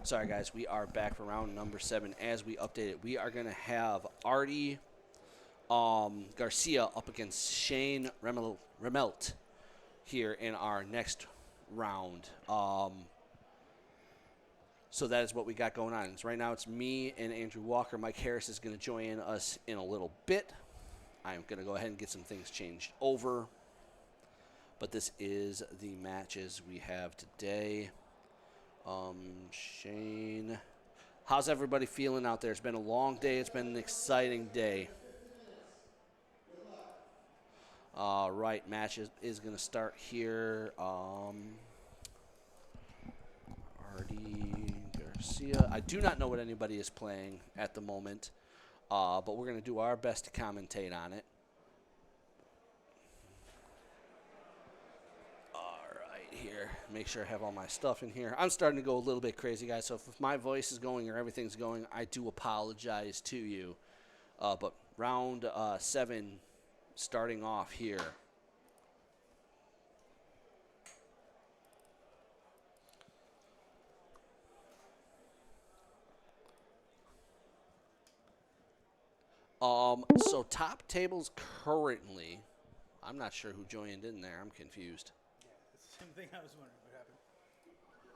Sorry, guys. We are back for round number 7. As we update it, we are going to have Arty Garcia up against Shane Remelt here in our next round. So that is what we got going on. So right now it's me and Andrew Walker. Mike Harris is going to join us in a little bit. I'm going to go ahead and get some things changed over. But this is the matches we have today. Shane, how's everybody feeling out there? It's been a long day. It's been an exciting day. All right, match is going to start here. Arty Garcia. I do not know what anybody is playing at the moment, but we're going to do our best to commentate on it. Here, make sure I have all my stuff in here. I'm starting to go a little bit crazy, guys, so if my voice is going or everything's going, I do apologize to you. But round 7 starting off here. So top tables currently, I'm not sure who joined in there. I'm confused. Same thing I was wondering what happened.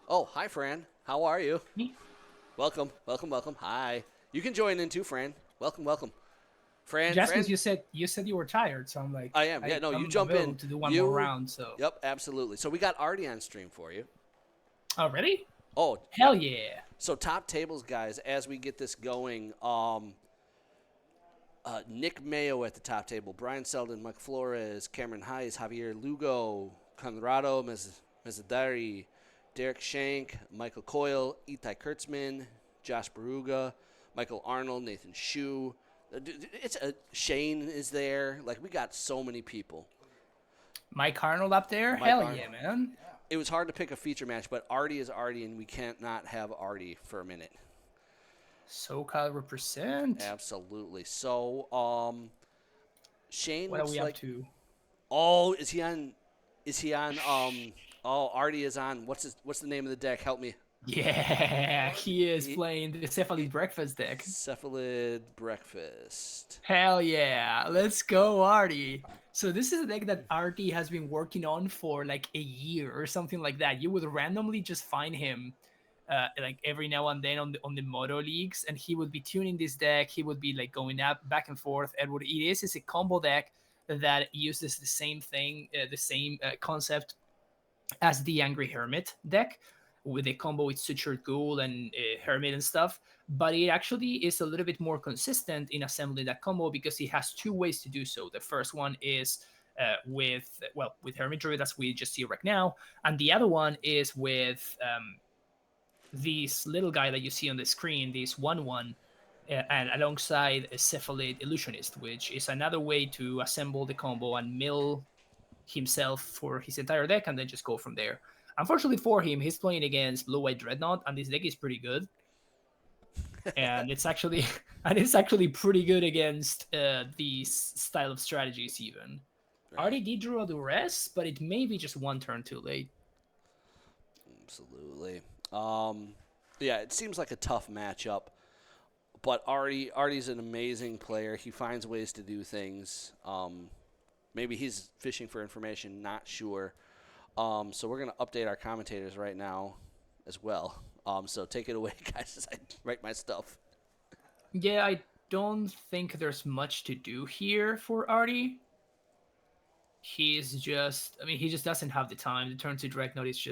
Oh, hi, Fran. How are you? Me? Welcome. Hi. You can join in too, Fran. Welcome. Fran. Just because you said you were tired, so I'm like, I am. Yeah, no, you I'm jump in. available to do one more round. So. Yep, absolutely. So we got Arty on stream for you. Already? Oh, hell yeah! So top tables, guys. As we get this going, Nick Mayo at the top table, Brian Selden, Mike Flores, Cameron Hayes, Javier Lugo, Conrado Mezzadari, Derek Shank, Michael Coyle, Itai Kurtzman, Josh Baruga, Michael Arnold, Nathan Shue. Shane is there. Like, we got so many people. Mike Arnold up there? Hell yeah, man. It was hard to pick a feature match, but Arty is Arty, and we can't not have Arty for a minute. SoCal represent. Absolutely. So, Shane what looks are we like... up to? Oh, is he on... Oh, Arty is on... What's the name of the deck? Help me. Yeah, he is playing the Cephalid Breakfast deck. Cephalid Breakfast. Hell yeah. Let's go, Arty. So this is a deck that Arty has been working on for like a year or something like that. You would randomly just find him like every now and then on the Moto leagues, and he would be tuning this deck. He would be like going up back and forth. And what it is a combo deck that uses the same thing, the same concept as the Angry Hermit deck, with a combo with Sutured Ghoul and Hermit and stuff. But it actually is a little bit more consistent in assembling that combo because it has two ways to do so. The first one is with Hermit Druid, as we just see right now, and the other one is with this little guy that you see on the screen, this 1/1, and alongside a Cephalid Illusionist, which is another way to assemble the combo and mill himself for his entire deck and then just go from there. Unfortunately for him, he's playing against Blue-White Dreadnought, and this deck is pretty good. And it's actually pretty good against these style of strategies even. Right. Arty did draw the rest, but it may be just one turn too late. Absolutely. Yeah, it seems like a tough matchup, but Arty's an amazing player. He finds ways to do things. Maybe he's fishing for information, not sure. So we're going to update our commentators right now as well. So take it away, guys, as I write my stuff. Yeah, I don't think there's much to do here for Arty. He just doesn't have the time. The turn to Dreadnought is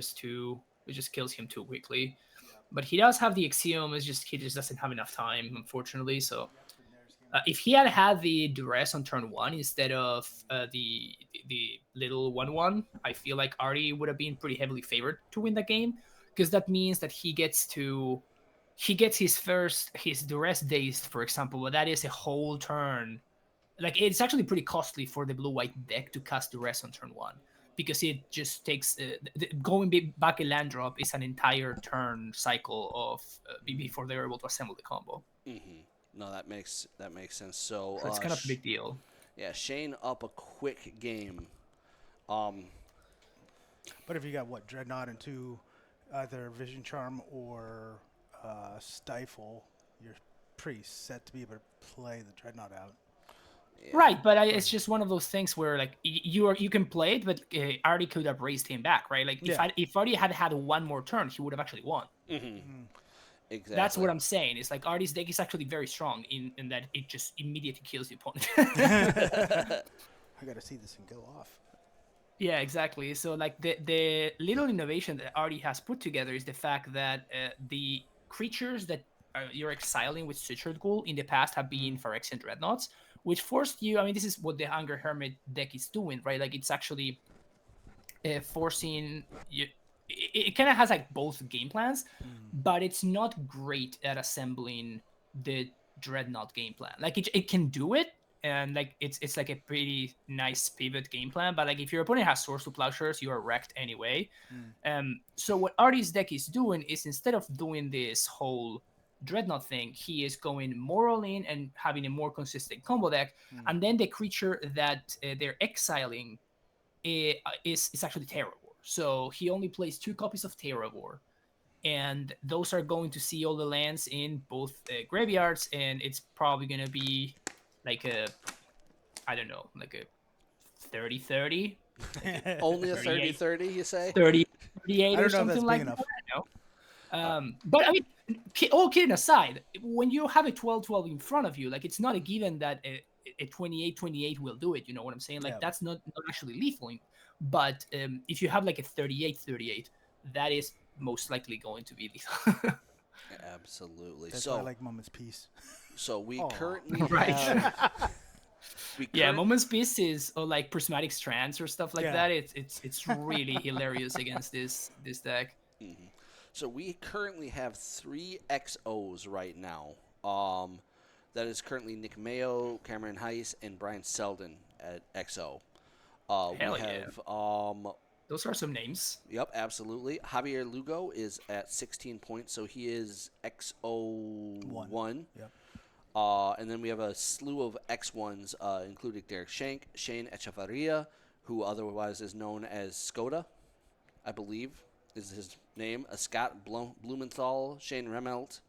it just kills him too quickly. Yeah. But he does have the Axiom, he just doesn't have enough time, unfortunately. So if he had the Duress on turn 1 instead of the little 1/1, I feel like Arty would have been pretty heavily favored to win the game, because that means that he gets his Duress dazed, for example, but that is a whole turn. Like, it's actually pretty costly for the blue-white deck to cast Duress on turn 1, because it just takes going back a land drop is an entire turn cycle of before they're able to assemble the combo. Mm-hmm. No, that makes sense. So it's kind of a big deal. Yeah, Shane up a quick game. But if you got Dreadnought into either Vision Charm or Stifle, you're pretty set to be able to play the Dreadnought out. Yeah. Right, but it's just one of those things where like you can play it, but Arty could have raised him back, right? Like if Arty had had one more turn, he would have actually won. Exactly. That's what I'm saying. It's like Arty's deck is actually very strong in that it just immediately kills the opponent. I got to see this and go off. Yeah, exactly. So like the little innovation that Arty has put together is the fact that the creatures that you're exiling with Citrus Ghoul in the past have been Phyrexian Dreadnoughts, which forced you. I mean, this is what the Hunger Hermit deck is doing, right? Like it's actually forcing you. It kind of has like both game plans, but it's not great at assembling the Dreadnought game plan. Like it can do it, and like it's like a pretty nice pivot game plan. But like if your opponent has Swords to Plowshares, you are wrecked anyway. So what Arty's deck is doing is instead of doing this whole Dreadnought thing, he is going more all in and having a more consistent combo deck. And then the creature that they're exiling is actually Terror War. So he only plays 2 copies of Terror War, and those are going to see all the lands in both graveyards, and it's probably going to be like a, I don't know, like a 30-30. Only a 30-30, you say? 30-38 or something like enough. that. I don't know. But I mean, all kidding aside, when you have a 12-12 in front of you, like it's not a given that a 28-28 will do it. You know what I'm saying? Like that's not actually lethal. But if you have like a 38-38, that is most likely going to be lethal. Absolutely. That's so why I like Moment's Peace. So we currently Right. have. Moment's Peace is or like Prismatic Strands or stuff like that. It's really hilarious against this deck. So we currently have 3 XOs right now. That is currently Nick Mayo, Cameron Heiss, and Brian Selden at XO. Hell we have those are some names. Yep, absolutely. Javier Lugo is at 16 points, so he is XO1. Yep. And then we have a slew of X1s, including Derek Shank, Shane Echevarria, who otherwise is known as Skoda, I believe is his name. Scott Blumenthal, Shane Remelt,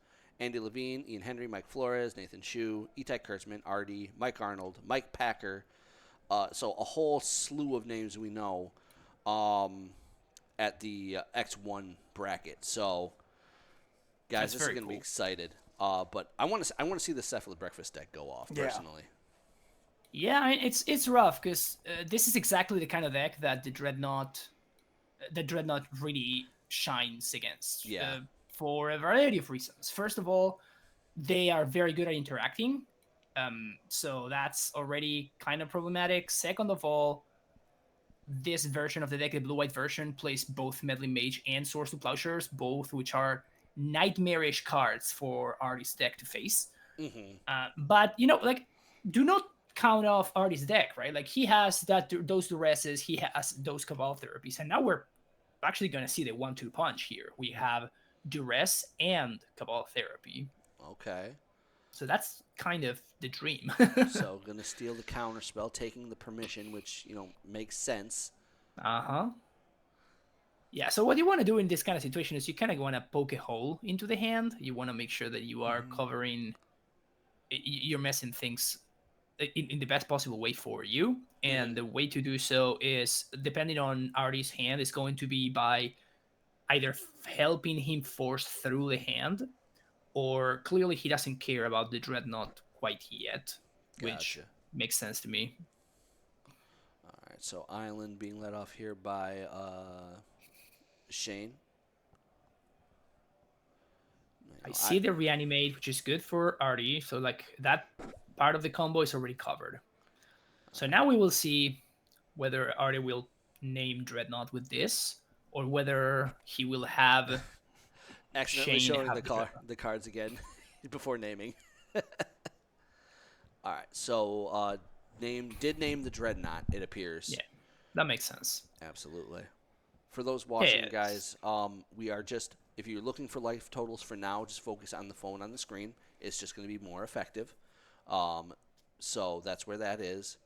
Andy Levine, Ian Henry, Mike Flores, Nathan Shue, Itai Kurtzman, Arty, Mike Arnold, Mike Packer. So a whole slew of names we know at the X1 bracket. So, guys, this is going to be excited. But I want to see the Cephalid Breakfast deck go off personally. Yeah, I mean, it's rough because this is exactly the kind of deck that the Dreadnought really shines against. Yeah. For a variety of reasons. First of all, they are very good at interacting. So that's already kind of problematic. Second of all, this version of the deck, the blue-white version, plays both Meddling Mage and Swords to Plowshares, both which are nightmarish cards for Arty's deck to face. But, like, do not count off Arty's deck, right? Like, he has those Duresses, he has those Cabal Therapies, and now we're actually going to see the 1-2 punch here. We have Duress and Cabal Therapy. Okay. So that's kind of the dream. So going to steal the counter spell, taking the permission, which, makes sense. Yeah, so what you want to do in this kind of situation is you kind of want to poke a hole into the hand. You want to make sure that you are covering, you're messing things in the best possible way for you. And the way to do so is, depending on Arty's hand, is going to be by either helping him force through the hand, or clearly he doesn't care about the Dreadnought quite yet, which makes sense to me. All right, so Island being led off here by Shane. I see the Reanimate, which is good for Arty, so like that part of the combo is already covered. So now we will see whether Arty will name Dreadnought with this, or whether he will have accidentally showing the cards again before naming. All right, so name the Dreadnought, it appears. Yeah, that makes sense. Absolutely. For those watching, guys, we are just, if you're looking for life totals for now, just focus on the phone on the screen. It's just going to be more effective. So that's where that is.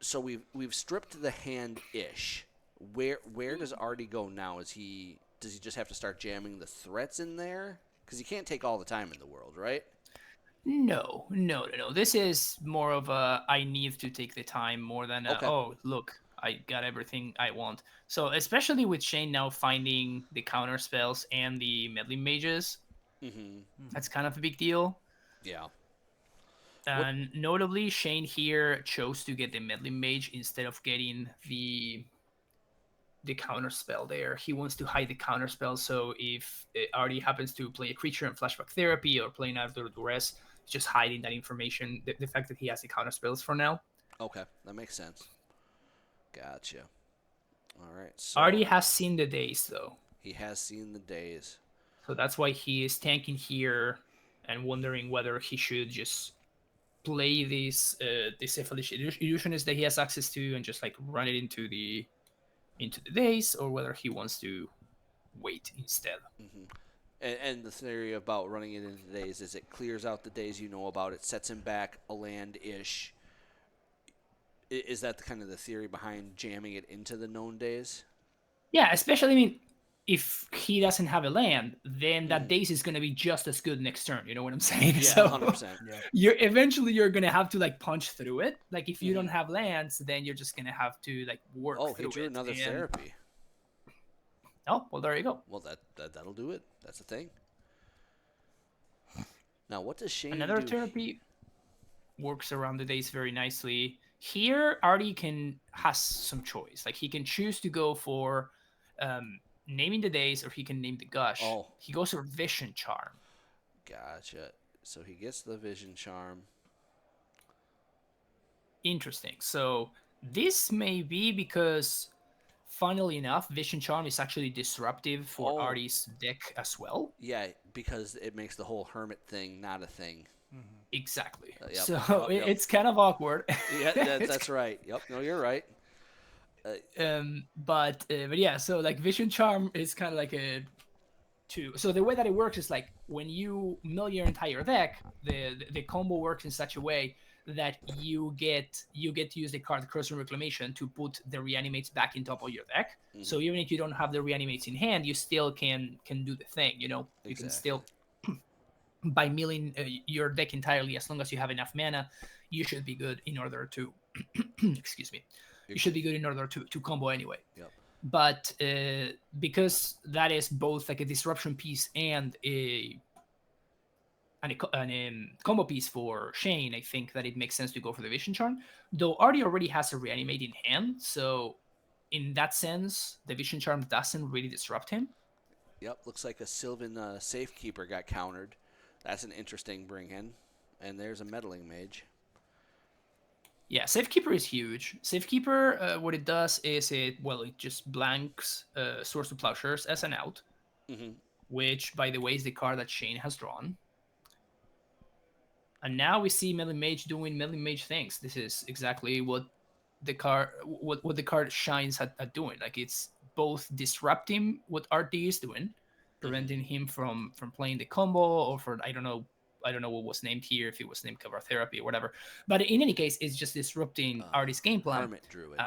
So we've stripped the hand-ish. Where does Arty go now? Does he just have to start jamming the threats in there? Because you can't take all the time in the world, right? No. This is more of a I need to take the time more than Okay. oh look, I got everything I want. So especially with Shane now finding the counter spells and the meddling mages, Mm-hmm. that's kind of a big deal. Yeah. What? And notably, Shane here chose to get the meddling mage instead of getting the counter spell there. He wants to hide the counter spell, so if Arty happens to play a creature in flashback therapy or playing After Duress, just hiding that information, the fact that he has the counter spells for now. Okay, that makes sense. Gotcha. All right. So Arty has seen the days though, he has seen the days. so that's why he is tanking here and wondering whether he should just play this Cephalid illusionist that he has access to and just like run it into the days, or whether he wants to wait instead. Mm-hmm. And the theory about running it into days is it clears out the days you know about. It sets him back a land-ish. Is that kind of the theory behind jamming it into the known days? Yeah, especially, I mean, if he doesn't have a land, then that Mhm. days is going to be just as good next turn. You know what I'm saying? Yeah, So 100%. Yeah. you're going to have to like punch through it. Like if you don't Mhm. have lands, then you're just going to have to like work Oh, through he drew it. another And- therapy. Oh, well, there you go. Well, that'll do it. That's the thing. Now, what does Shane Another do? therapy works around the days very nicely. Here, Arty has some choice. Like he can choose to go for naming the days, or he can name the gush. Oh. He goes for Vision Charm. Gotcha. So he gets the vision charm. Interesting. So this may be because, funnily enough, Vision Charm is actually disruptive for Oh. Arty's deck as well. Yeah, because it makes the whole hermit thing not a thing. Exactly. Yep. So Yep. it's kind of awkward. Yeah, that's right. Yep. No, you're right. But yeah, so like Vision Charm is kind of like a two. So the way that it works is like when you mill your entire deck, the combo works in such a way that you get to use the card Crossing Reclamation to put the reanimates back in top of your deck. Mhm. So even if you don't have the reanimates in hand, you still can do the thing. You know, you can still by milling your deck entirely, as long as you have enough mana, you should be good in order to excuse me. You should be good in order to combo anyway. Yep. But because that is both like a disruption piece and a combo piece for Shane, I think that it makes sense to go for the Vision Charm. Though Arty already has a reanimate in hand, so in that sense, the Vision Charm doesn't really disrupt him. Yep. Looks like a Sylvan Safekeeper got countered. That's an interesting bring in. And there's a meddling mage. Yeah, Safekeeper is huge. Safekeeper, what it does is it just blanks Swords to Plowshares as an out, Mm-hmm. which, by the way, is the card that Shane has drawn. And now we see Meddling Mage doing Meddling Mage things. This is exactly what the card shines at doing. Like it's both disrupting what Arty is doing, preventing him from playing the combo, or for I don't know what was named here, if it was named Cover Therapy or whatever. But in any case, it's just disrupting Arty's game plan. Hermit Druid.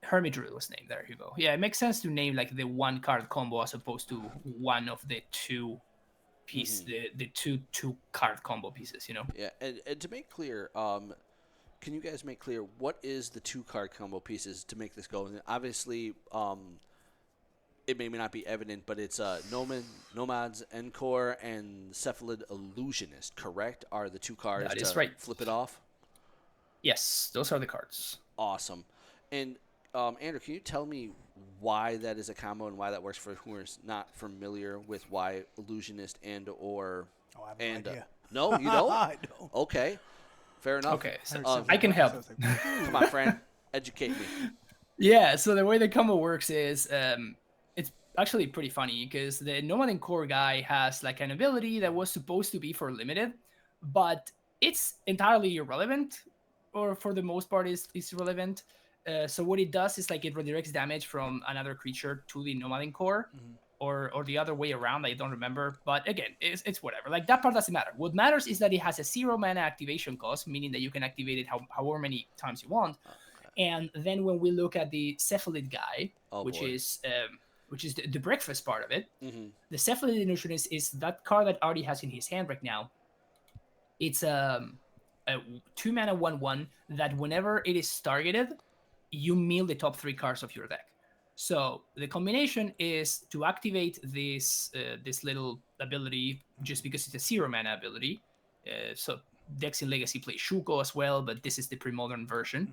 Hermit Druid was named. There you go. Yeah, it makes sense to name like the one card combo as opposed to one of the two piece, the two card combo pieces. You know. Yeah, and to make clear, can you guys make clear what is the 2-card combo pieces to make this go? And obviously, it may not be evident, but it's Nomad's Encore and Cephalid Illusionist, correct? Are the 2 cards That is to right. flip it off? Yes, those are the cards. Awesome. And Andrew, can you tell me why that is a combo and why that works for who is not familiar with why Illusionist and or Oh, I have no idea. no, you don't? I don't. Okay, fair enough. Okay, so heard I can help. something, so I was like, Come on, friend, educate me. Yeah, so the way the combo works is it's actually pretty funny because the Nomad and Core guy has like an ability that was supposed to be for limited, but it's entirely irrelevant, or for the most part is irrelevant. So what it does is like it redirects damage from another creature to the Nomad and Core, or the other way around. I don't remember, but again, it's whatever. Like that part doesn't matter. What matters is that it has a 0 mana activation cost, meaning that you can activate it however many times you want. And then when we look at the Cephalid guy, Oh, which boy. is which is the breakfast part of it. Mm-hmm. The Cephalid Illusionist is that card that Arty has in his hand right now. It's a 2-mana 1/1 that whenever it is targeted, you mill the top 3 cards of your deck. So the combination is to activate this little ability just because it's a 0-mana ability. So decks in Legacy play Shuko as well, but this is the Premodern version.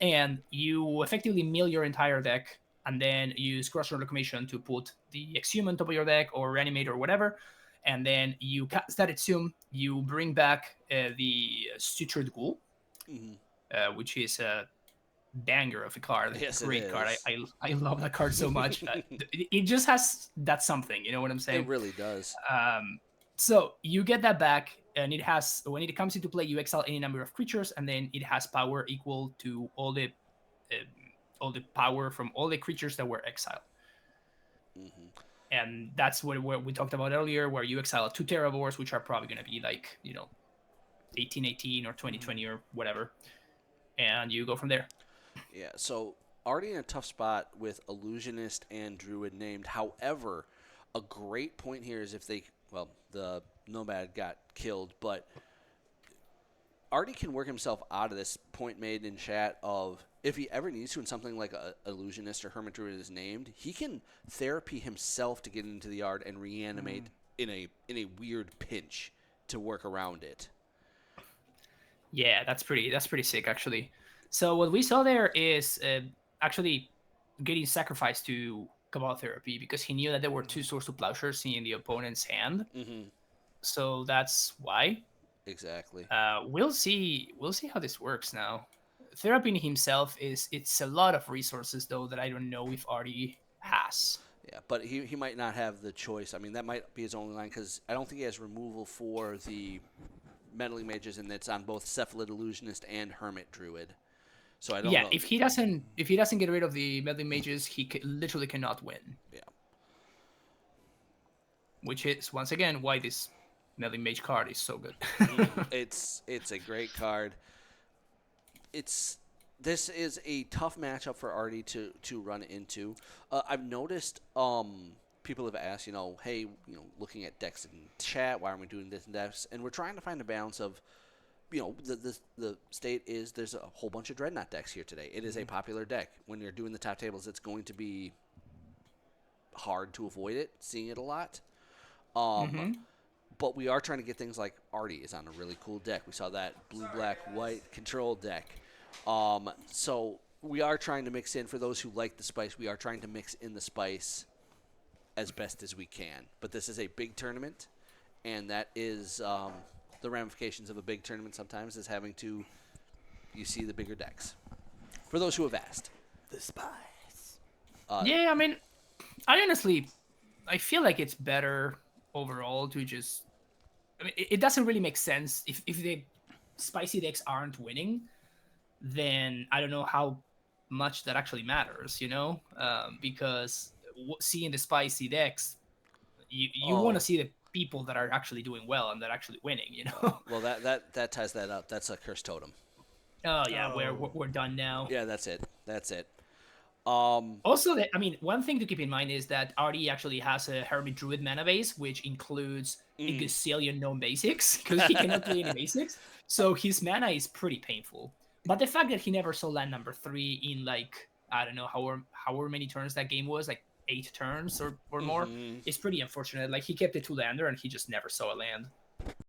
And you effectively mill your entire deck, and then use Crossroad Reclamation to put the Exhume on top of your deck, or Reanimate, or whatever. And then you cast that Exhume, you bring back the Sutured Ghoul, which is a banger of a card. Yes, Great it card. is. I love that card so much. It just has that something, you know what I'm saying? It really does. So you get that back, and it has, when it comes into play, you exile any number of creatures, and then it has power equal to all the power from all the creatures that were exiled. And that's what we talked about earlier, where you exile 2 Terravores, which are probably going to be like, 18/18 or 20/20 or whatever, and you go from there. Yeah, so already in a tough spot with Illusionist and Druid named. However, a great point here is if the Nomad got killed, but Arty can work himself out of this point made in chat of if he ever needs to, and something like a Illusionist or Hermit Druid is named, he can therapy himself to get into the yard and reanimate in a weird pinch to work around it. Yeah, that's pretty sick, actually. So what we saw there is actually getting sacrificed to Cabal Therapy, because he knew that there were 2 Swords of Plowshares in the opponent's hand. So that's why. Exactly. We'll see how this works now. Therapying himself it's a lot of resources, though, that I don't know if Arty has. Yeah, but he might not have the choice. I mean, that might be his only line, because I don't think he has removal for the Meddling Mages, and it's on both Cephalid Illusionist and Hermit Druid. So I don't know. If he doesn't get rid of the Meddling Mages, he literally cannot win. Yeah. Which is, once again, why this Meddling Mage card is so good. It's a great card. This is a tough matchup for Arty to run into. I've noticed people have asked, hey, looking at decks in chat, why aren't we doing this and that? And we're trying to find a balance of, the state is there's a whole bunch of Dreadnought decks here today. It is a popular deck. When you're doing the top tables, it's going to be hard to avoid it, seeing it a lot. But we are trying to get things like Arty is on a really cool deck. We saw that blue, black, white control deck. So we are trying to mix in, for those who like the spice, we are trying to mix in the spice as best as we can. But this is a big tournament, and that is the ramifications of a big tournament sometimes is having to, you see the bigger decks. For those who have asked. The spice. Yeah, I mean, I feel like it's better overall to just... I mean, it doesn't really make sense. If the spicy decks aren't winning, then I don't know how much that actually matters, because seeing the spicy decks, you want to see the people that are actually doing well and that are actually winning, Well, that ties that up. That's a Cursed Totem. Oh yeah, we're done now. Yeah, that's it. Also, one thing to keep in mind is that Arty actually has a Hermit Druid mana base, which includes a gazillion known basics, because he cannot play any basics. So his mana is pretty painful. But the fact that he never saw land number 3 in, like, I don't know however many turns that game was, like 8 turns or more, is pretty unfortunate. Like, he kept a 2-lander and he just never saw a land.